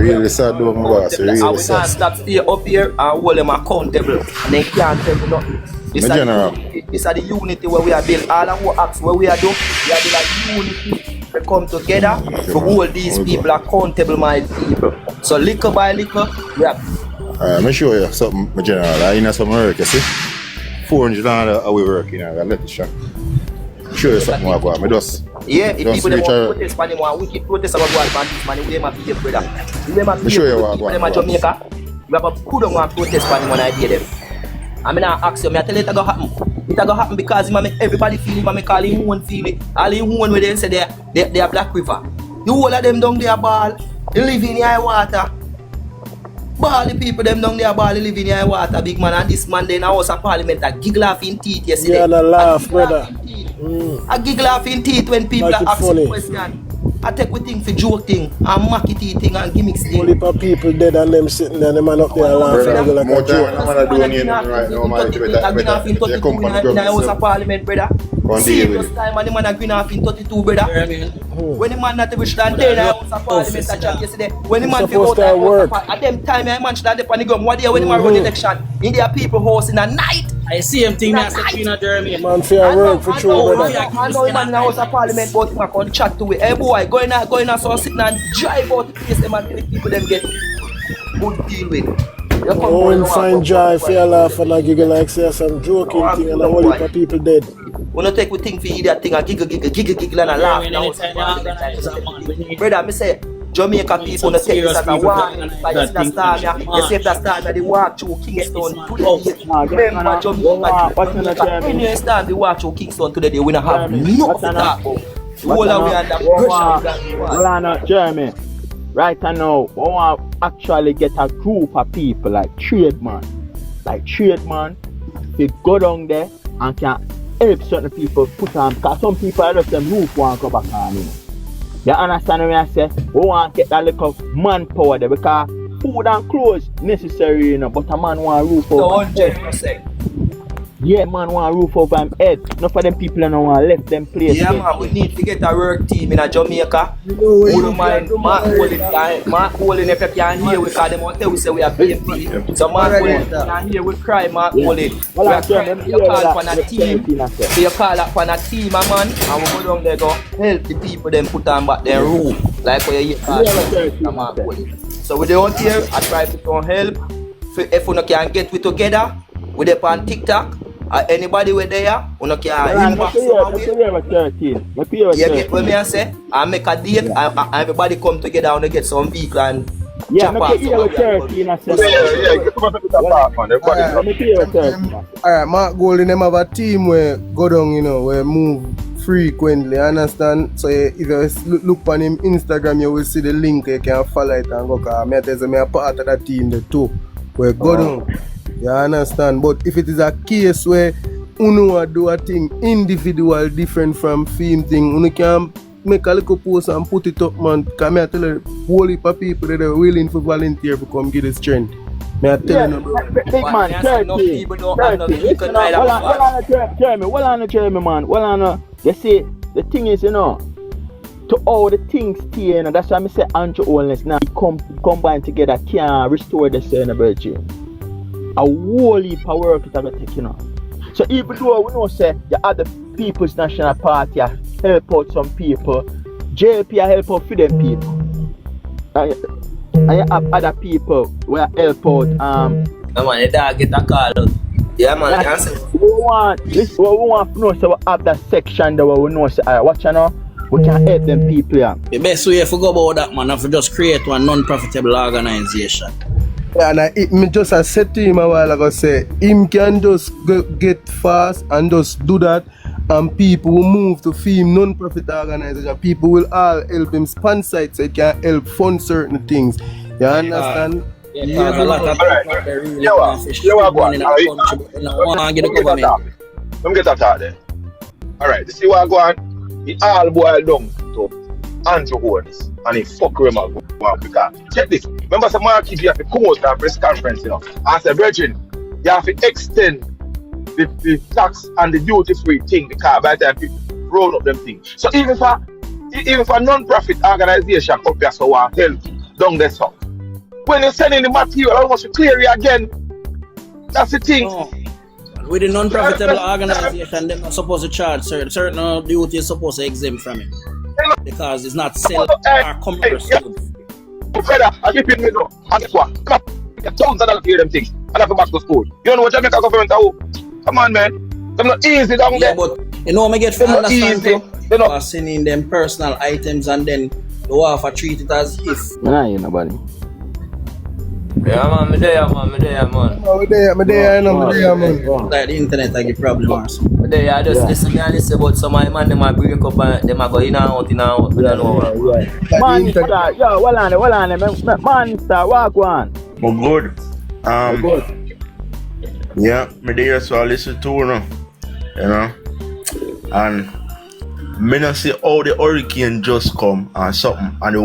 really sad, though, my boss. And Really we can't sad. stop stay up here and hold them accountable. And they can't tell me nothing. This My general. is the unity where we are built. All of our acts where we are doing, we are built a unity. We come together to hold these people accountable, my people. So little by little, we are. Let me show you something, my general. I know some work, you see? $400 how we work, you know, I let it show. Show you something more about me, just. Yeah, if Just people reach want out. protest, man, they want wicked protest about what man, this man, we them have to get brother. We them have to show you get what people I them want. at Jamaica. We have a good one protest man when I hear them. I mean, I ask you, I tell you it go happen. It go happen because it make everybody feel it, it call him one feel it. All him one where they say they are Black River. The whole of them down there ball, they live in the high water. Ball the people them down there ball, they live in the high water, big man. And this man then in the House of Parliament a giggle off in teeth yesterday. Yeah, the laugh, brother. I giggle off in teeth when people Make it are asking funny. questions. I take we thing for joke thing and mock it thing and gimmicks thing. Only for people dead and them sitting there, the man up there laughing Brother, like more a time joke. I'm gonna do anything right now, man. You come from the in the House of government. Parliament, brother. One day with Serious it. time and the man a green off in 32, brother. When the man not even stand there in the House of Parliament, I chat yesterday. When the man It's figure out supposed to that work. at them time, I man stand up on the ground. What day when the man run election? In their people house in the night. I see him thing that's the Jeremy. Man, fair work for true, brother. I know him in the House of Parliament, but him can chat to it. Hey boy, going out so sitting and drive out the place them and the people them get good deal with. You come Oh, going and out, find come joy, going fair out. laugh and a giggle like say some joking No, thing and no, a whole heap boy. of people dead. We not take we think for idiot thing and giggle and a laugh. in the House of Parliament. Brother, I say Jamaica people not take this as a warning. Like you see that star, you see that star that they walk through Kingston today. Remember Jamaica, when you stand they walk through Kingston today, they will not have nothing to talk about. The whole of we under pressure. Well, I know, Jeremy. Right now, we want to actually get a group of people like tradesmen, they go down there and can help certain people put on, because some people I left them roof want to go back on, you know. You understand what I say? We want to get that little manpower there because food and clothes necessary, you know, but a man want a roof over his head. 100%. Yeah, man want a roof over his head. Not for them people that want left them place. Yeah, man, we need to get a work team in a Jamaica. We don't mind Mark Holding if you can hear we call them out there, we say we are BMP. So Mark Holding can hear we cry Mark Holding. We are crying, you call upon a team. So you call upon a team, man, and we go down there go help the people them put on back their roof. Like what you hear Mark Holding. So we down here, I try to help. If we can get we together, we dey on TikTok. Anybody with there, you can inbox some. You get what me say? I make a date and everybody come together and get some vehicle and yeah, make it here with Turkey. Alright, Mark Golden, them have a team where go down, you know, where move frequently, understand? So if you look on him Instagram, you will see the link, you can follow it and go, because I tell you, I'm a part of that team there too, where go down. You understand? But if it is a case where uno do a thing individual different from theme thing, uno can make a little post and put it up, man. Because I tell you, whole heap of people that are willing to volunteer to come give the strength. I tell you, big man, Turkey. Jeremy, man. Well, I know. You see, the thing is, you know, to all the things here, you know, that's why I say anti-wellness now combine together can restore the sustainability. A whole heap of work it have to take, you know. So even though we know say the other People's National Party help out some people, JP help out for them people. And you have other people who help out. Yeah, man, the dog get a call. Yeah, man, we want to know, so we have that section that we know, say, watch you know, we can help them people. Yeah. The best way to go about that, man, is to just create one non-profitable organization. yeah, and me just I said to him a while ago, say, him can just get fast and just do that, and people will move to film non-profit organization. People will all help him sponsor it so it can help fund certain things. You understand? Yeah, a lot of people they really want to you are money in our country, but they don't want to get the government. Let me get that out there. Alright, you see what I go on? He all boil down to anti-owners and he fuck with him because check this. Remember some market you have to come out at press conference, you know. I said, Virgin, you have to extend the tax and the duty-free thing because by the time people roll up them things. So even for non-profit organization up here so want help down there so when you send in the material, I want to clear it again. That's the thing. No. With the non-profitable organization, they're not supposed to charge certain duties supposed to exempt from it. Because it's not sell or commercial. Brother, I give it me now. And guess what? Thousands of dollars for them things. And I go back to school. You know what Jamaica government are? Come on, man. They're not easy down there. Yeah, but you know, I get from They're not understand easy. They're for not. sending them personal items and then the WAFA treat it as if. Nah, you nobody. Yeah, man, me there, man. Me there, man. Like the internet, I get problem or something. Me there, I just listen about some of the man, them a break up and them a go in and out, we don't know. Monster, yo, well on, Monster, walk one. But good. Yeah, me there so I listen to you know. And me not see how the hurricane just come and something and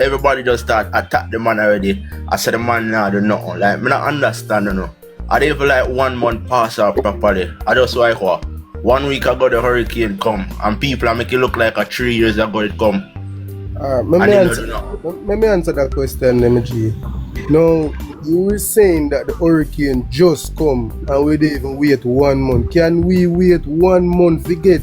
everybody just start attack the man already. I said the man now do nothing. Like me not understand, you know. I didn't even like 1 month pass out properly. I just like what 1 week ago the hurricane come and people are make it look like 3 years ago it come. Let me answer that question, MG. Now, you were saying that the hurricane just come and we didn't even wait 1 month. Can we wait 1 month to get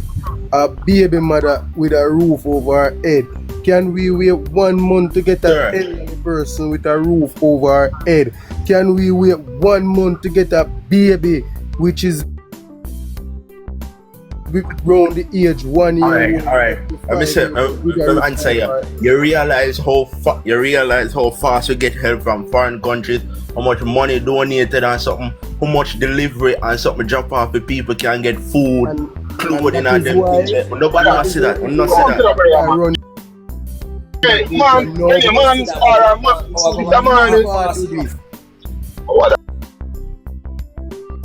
a baby mother with a roof over her head? Can we wait 1 month to get an elderly person with a roof over her head? Can we wait 1 month to get a baby which is around the age 1 year? Alright. Let me say, answer you. You realize how fast we get help from foreign countries, how much money donated and something, how much delivery and something drop off the people can get food, clothing and them things. Nobody will see that. Not see that. Hey, man, brother, man.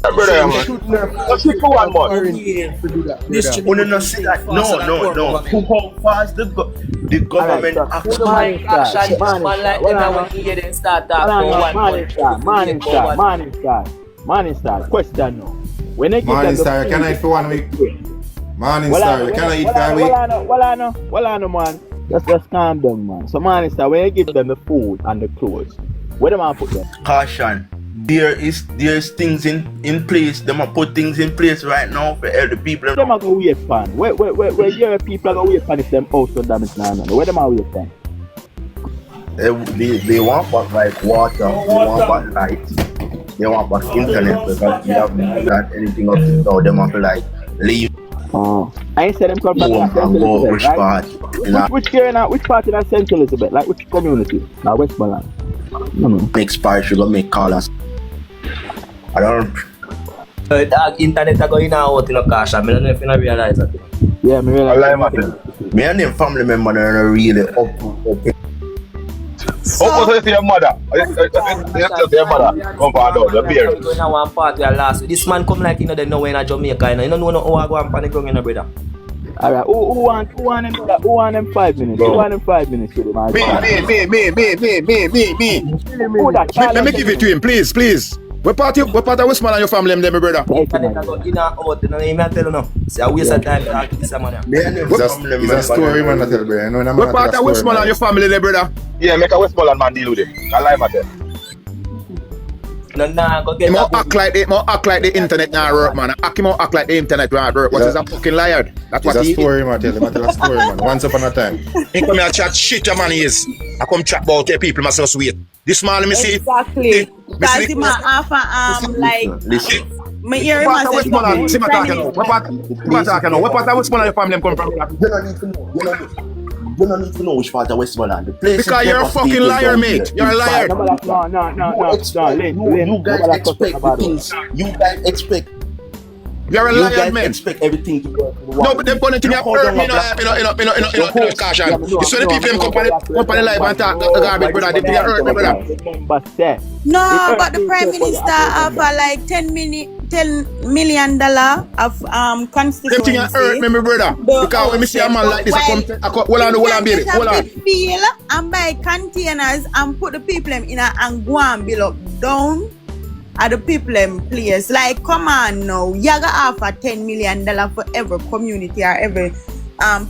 Let's keep for 1 month. This will not see that. No. How fast the government actually. Man like them when you get in start talk Morning star, question now. When they give Morning them star, the can I eat for 1 week? Morning star, can I eat for a week? Well, I know, man. Just calm down, man. So, morning star, when you give them the food and the clothes, where do I put them? Caution. There's things in place. Them are put things in place right now for all the people. Them are going to wait pan. Where your people are going to wait pan if them also damage now? Where them are wait pan? They want but like water, they want but light, they want but internet because we haven't got anything up to now. They want to like leave I ain't said them come from home and go which part. Which part in that St. Elizabeth? Like which community? Now Westmoreland. No. Next part you gonna make callers. I don't. internet are going out in a cash. I don't know if you realize that. Yeah, me realize. Me and them family members are really up. Oh, so your mother. Your mother. Come on down, the beer. Going to one party last week. This man come like they know in Jamaica. You don't know how I go and panic on brother. Alright, who want them 5 minutes? Who want them 5 minutes with him? Me. Let me give it to him, please. What part of Westman and your family, them, brother? Internet are going out. You know, you tell you now. See, I waste of time talk to this man. It's a story, man, I tell you. What part of Westman and your family, them, brother? Yeah, make a Westmoreland man deal with it. I lie about that. Go get act like the internet now work, man. Him act like the internet now work. What is a fucking liar? That's what he is. It's a story, man. Tell a story, man. Once upon a time. He come here chat shit, man. Is I come chat about the people myself sweet. This man, let me see. Exactly. That's the man half like. Listen. My ear man says What part of Westmoreland your family come from? You don't need to know which part of Westmoreland. The place because you're a fucking liar, mate. You're a liar. No. You guys expect the things. You guys expect. You're a liar, man. Expect everything to work. No, but them funny thing have hurt me, caution. You saw the people them come on the live and talk garbage, brother. They hurt me, brother. no, but the Prime Minister offer like $10 million of constituency. Them thing hurt me, my brother. Because when me see a man like this, I come, hold on, baby, hold on. Feel and buy containers and put the people in and go and build up down at the people place. Like, come on now, you gotta offer $10 million for every community or every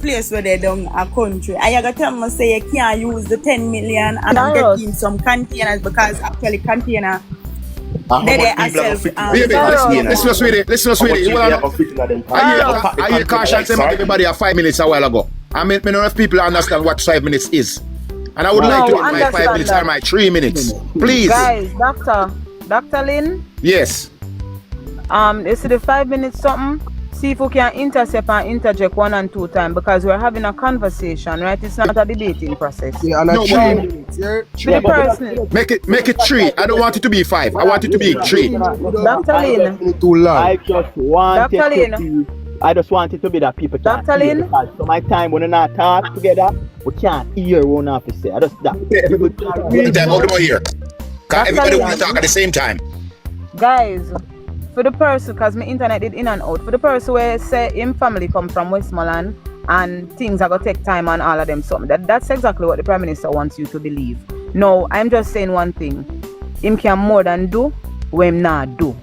place where they done a country. And you gotta tell me say you can't use the 10 million and get in some containers because actually container they Listen, sweetie. Are you caution them everybody 5 minutes a while ago? I mean, none of people understand what 5 minutes is. And I would like to get my 5 minutes or my 3 minutes. Please. Guys, Dr. Lynn? Yes. You see the 5 minutes something? See if we can intercept and interject 1 and 2 times because we're having a conversation, right? It's not a debating process. Yeah, and No, 3 minutes. Make it 3. I don't want it to be 5. I want it to be 3. Dr. Lynn. Too long. I just want Dr. it to Lynn. be. I just want it to be that people can't Dr. hear Lynn. because so my time when we not talk together, we can't hear one have to say. I just that. Hold on here. Everybody want to talk at the same time. Guys, for the person, because my internet did in and out, for the person where say him family come from Westmoreland and things are going to take time and all of them something, that's exactly what the Prime Minister wants you to believe. No, I'm just saying one thing. Him can more than do what him not do.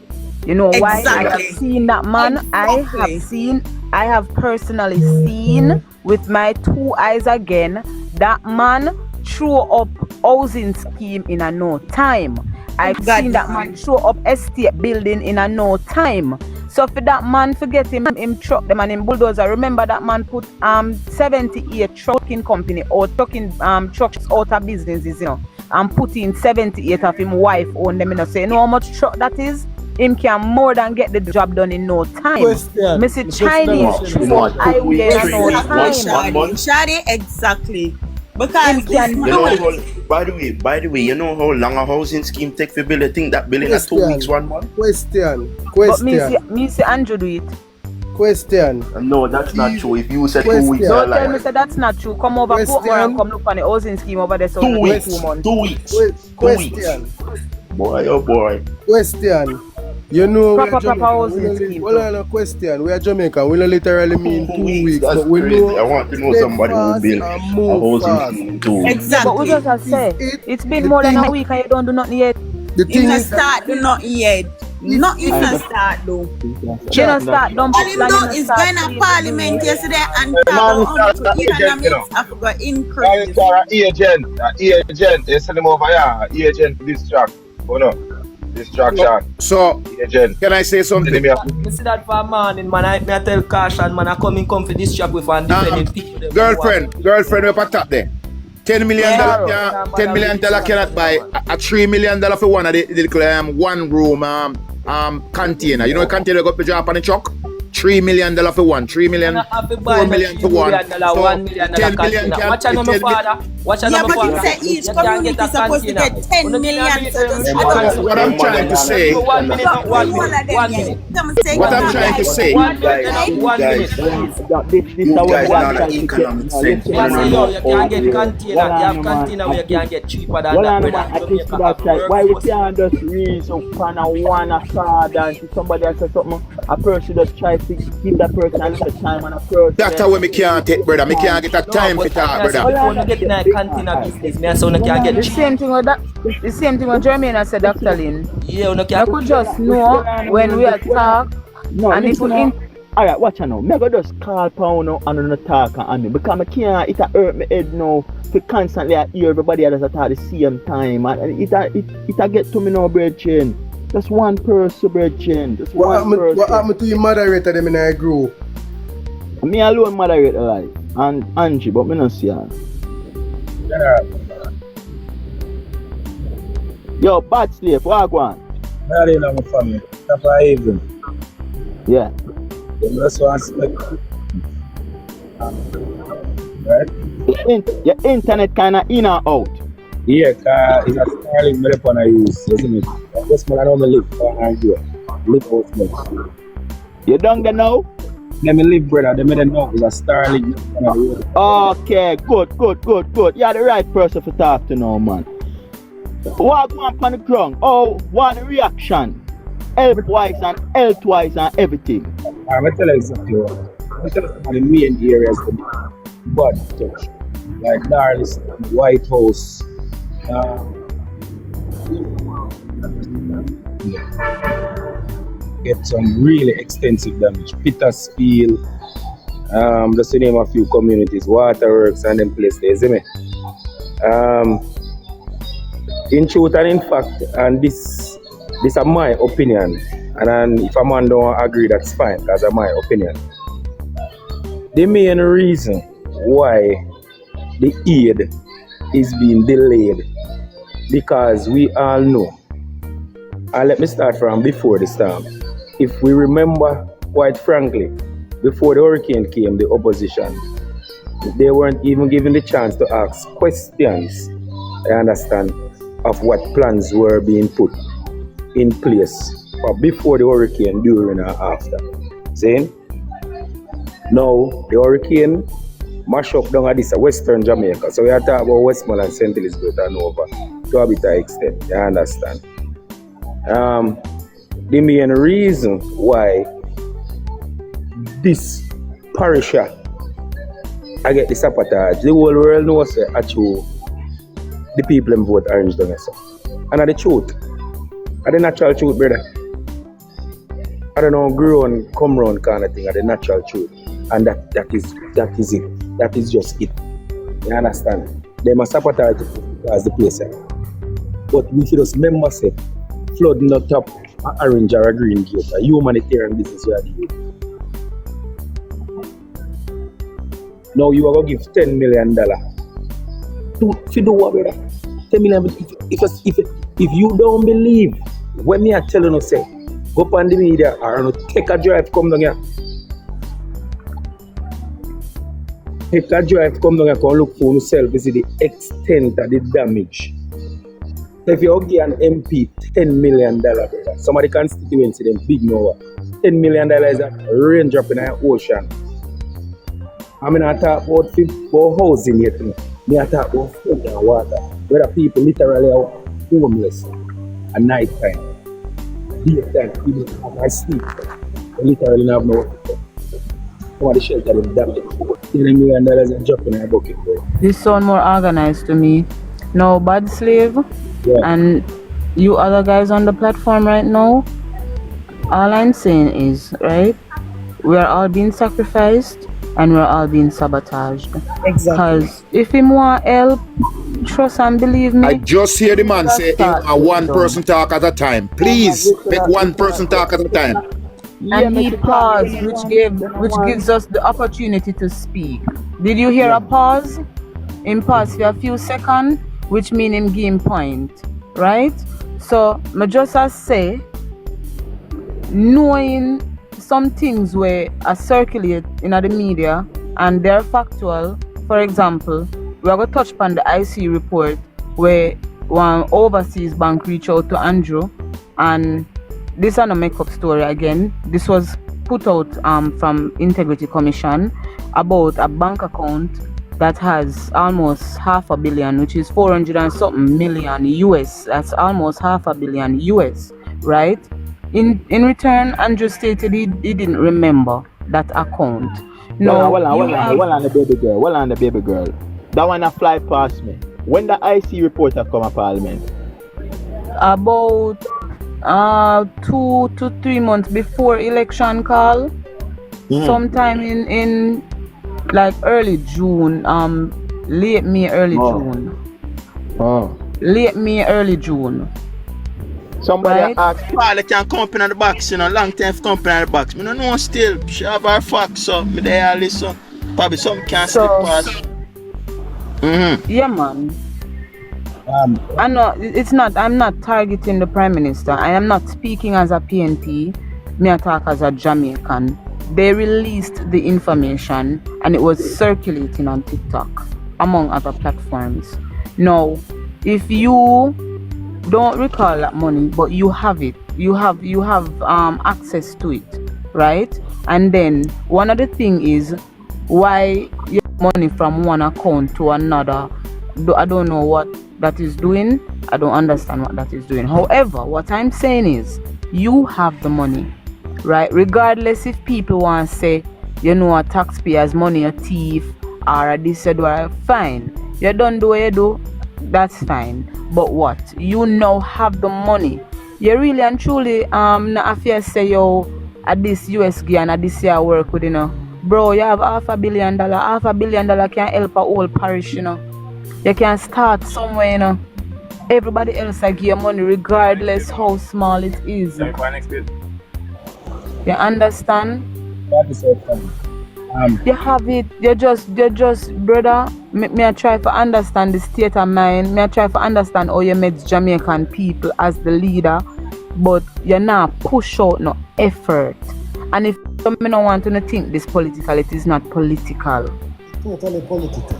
You know why? I have seen that man. Exactly. I have personally seen with my 2 eyes again that man threw up housing scheme in a no time. I've seen that man throw up estate building in a no time. So for that man forget him truck them and him bulldozer. Remember that man put 78 trucking company or trucking trucks out of businesses, you know, and put in 78 of him wife own them, you know. Say, you know how much truck that is? Him can more than get the job done in no time. Mr. Chinese threw up highway in no time. Shadi, exactly. Because by the way, you know how long a housing scheme take for build? I think that building at 2 weeks, 1 month. Question. But me see Andrew do it. Question. No, that's not true. If you said 2 weeks, don't tell me say that's not true. Come over Portmore and come look on the housing scheme over there. So 2 weeks. 2 months. 2 weeks. Question. Boy, oh boy. Question. You know, proper housing scheme. Well, on a question. We are Jamaican. We don't literally mean 2 weeks. That's But we crazy. know I want to know somebody who build a housing scheme too. exactly. But we just have say it's been more than a week and you don't do nothing yet. The thing Even is start do not yet. Not even start though. You don't start, don't All put him plan do in is the going to parliament yesterday and talk about how much economics Africa increase. Agent, you send them over here. Agent distract. Oh no. Distraction. So, Agent. can I say something? I see that for a man, man. I tell Caution, man, I come for this job with one different people. Girlfriend, we put top there. $10 million cannot buy a $3 million for one of the 1 room container. You know, a container got the job on the truck. $3 million for one, $3 million, $4 million for one. So $10 million can. Watch out, my father. Watch out, Yeah, my but father. you say each community is supposed to get 10 million. So What I'm trying to say. One minute. What I'm trying to say. One minute. This guys our not an economic sense. You can get container. You have container where you can get cheaper than that. I think that's right. Why we can't just read up on a one card and see somebody else say something? A person just try to give that person a little time and a person. That's how we can't take, brother. Me can't get that time for talk, brother. When you get in a container business, me so you can get The cheap. same thing with that. The same thing with Jermaine said, Dr. Lynn. Yeah, you I can. could just know when we are talk No, and if we in. Alright, watch out now. Me go just call pound now and not talk on me because I can't. It hurt me head now to constantly hear everybody else at the same time and it get to me now, brethren. Just one person, brethren. Just one person. what happened to your moderator them in a group? Me alone moderate the life and Angie, but me not see her. Yo, bad slave, what go on? I don't know my family. That's why even. Yeah. That's why I expect. Right? Your internet kinda in or out. Yeah, cause it's a Starlink me upon I use, isn't it? That's what I don't live for I do. Live out there. You done there now? Let me live, brother. They made a know it's a Starlink upon I use. Okay, good. You're the right person to talk to now, man. What go on the ground? Oh, what reaction? Health-wise and health-wise and everything. I'm going to tell you exactly what. I'm going to tell you some of the main areas the body touch. Like Darlington, White House. Get some really extensive damage. Petersfield, Just to name a few communities, waterworks and them places, you see me? In truth and in fact, and this is my opinion, and then if a man don't agree, that's fine, because it's my opinion. The main reason why the aid is being delayed, because we all know, and let me start from before the storm. If we remember, quite frankly, before the hurricane came, the opposition, they weren't even given the chance to ask questions, I understand, of what plans were being put in place for before the hurricane, during and after. See? Now, the hurricane mash up down at this Western Jamaica. So we are talking about Westmoreland, St. Elizabeth and over to a bit of extent, you understand? The main reason why this parish I get the sabotage, the whole world knows actually the people in vote orange down there. And that's the truth. That's the natural truth, brother. I don't know, grow and come round kind of thing, that's the natural truth. And that is it. That is just it. You understand? They must sabotage as the place. But we should just remember, say, flood not up an orange or a green gate, a humanitarian business you are doing. Now you are going to give $10 million. If you do what, brother? $10 million. If you don't believe, when me are telling you, say, go up on the media or take a drive, come down here. Take a drive, come down here, come look for yourself, to see the extent of the damage. So if you give an MP $10 million, brother, some of the constituency, them big now, $10 million is a rain drop in the ocean. I mean, I talk about housing yet. I talk about food and water. Where the people literally are homeless at night time. Daytime, people have sleep. They literally have no water. Some of the shelter is damaged. $10 million is a drop in a bucket, bro. This sound more organized to me. Now, Bad Slave, and you other guys on the platform right now, all I'm saying is, right, we are all being sacrificed and we're all being sabotaged. Exactly. Because if him want help, trust and believe me. I just hear the man say one person talk at a time. Please, make one person talk at a time. And he paused, which gives us the opportunity to speak. Did you hear a pause? Him pause for a few seconds, which mean him game point, right? So, I just say, knowing some things where are circulate in the media and they're factual. For example, we are going to touch upon the IC report where one overseas bank reached out to Andrew, and this is not a make-up story again. This was put out from Integrity Commission about a bank account that has almost $500 million, which is 400 and something million US. That's almost $500 million US, right? In return, Andrew stated he didn't remember that account. No, hold on, the baby girl. That one a fly past me. When the IC reporter come to Parliament? About 2 to 3 months before election call. Sometime in like early June, late May, early June. Late May, early June. Somebody asked, Paul can come up in the box, long time come up in the box. I don't know still. She have her facts, so me there listen. Probably some can't slip past. Yeah, man. I know it's not. I'm not targeting the Prime Minister. I am not speaking as a PNP. Me talk as a Jamaican. They released the information and it was circulating on TikTok, among other platforms. Now, if you don't recall that money, but you have it, you have access to it, right? And then one other thing is why you have money from one account to another. I don't know what that is doing. I don't understand what that is doing. However, what I'm saying is you have the money, right? Regardless if people want to say, a taxpayer's money a thief or a this or fine. You don't do what you do, that's fine. But what? You now have the money. You really and truly not affair say at this USG and at this year work with Bro, you have $500 million. $500 million can help a whole parish, you know. You can start somewhere, you know. Everybody else I give you money regardless how small it is. You understand? You have it, you just brother, me I try to understand the state of mind, me I try to understand how you met Jamaican people as the leader, but you're not push out no effort. And if you don't want to think this political, it is not political. Totally political.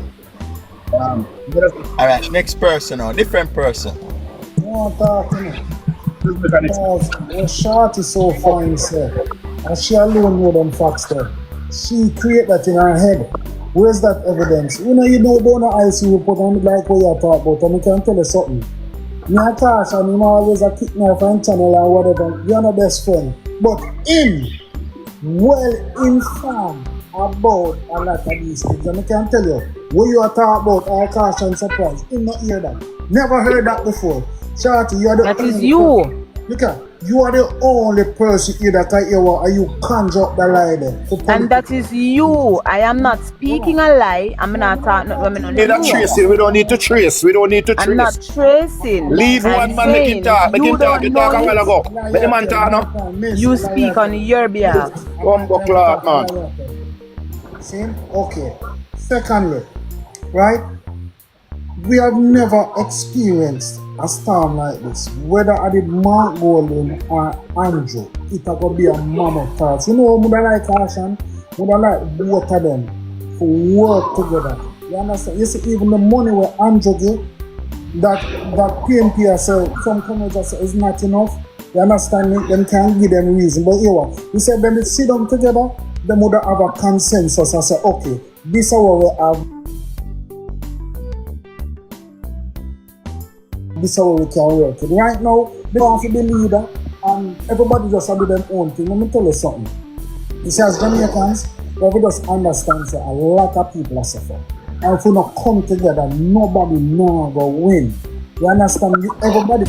Alright, next person or different person. No talking. Because short is so fine, sir. And she alone know them facts there. She create that in her head. Where's that evidence? You know don't know IC report and like what you talk about, and I can tell you something. Me and Cash and him always a kick me off on channel or whatever. You're not best friend. But him well informed about a lot of these things. And I can tell you, when you are talking about all Cash and surprise, him not hear that. Never heard that before. Shorty, you are the that is you. Look at you are the only person here that I hear and you conjure up the lie there. And that is you. I am not speaking a lie. I'm not talking. We're not tracing. We don't need to trace. We don't need to trace. I'm not tracing. Leave one man make him talk. Make him talk. You talk a while ago. Let the man talk now. You speak on your behalf. Bumbo clock, man. See? Okay. Secondly, right? We have never experienced a storm like this. Whether I did Mark Golden or Andrew, it could be a mammoth task. You know, would I like caution? Would I like both of them to work together? You understand? You see, even the money where Andrew get, that PNP has some companies say is not enough. You understand me? Them can't give them reason. But here, you said when they sit down together, they would have a consensus and say, okay, this is what we have. This is how we can work it. Right now, they want to be leader and everybody just do their own thing. Let me tell you something. You see, as Jamaicans, we just understand that a lot of people are suffering. And if we not come together, nobody now go win. You understand? Everybody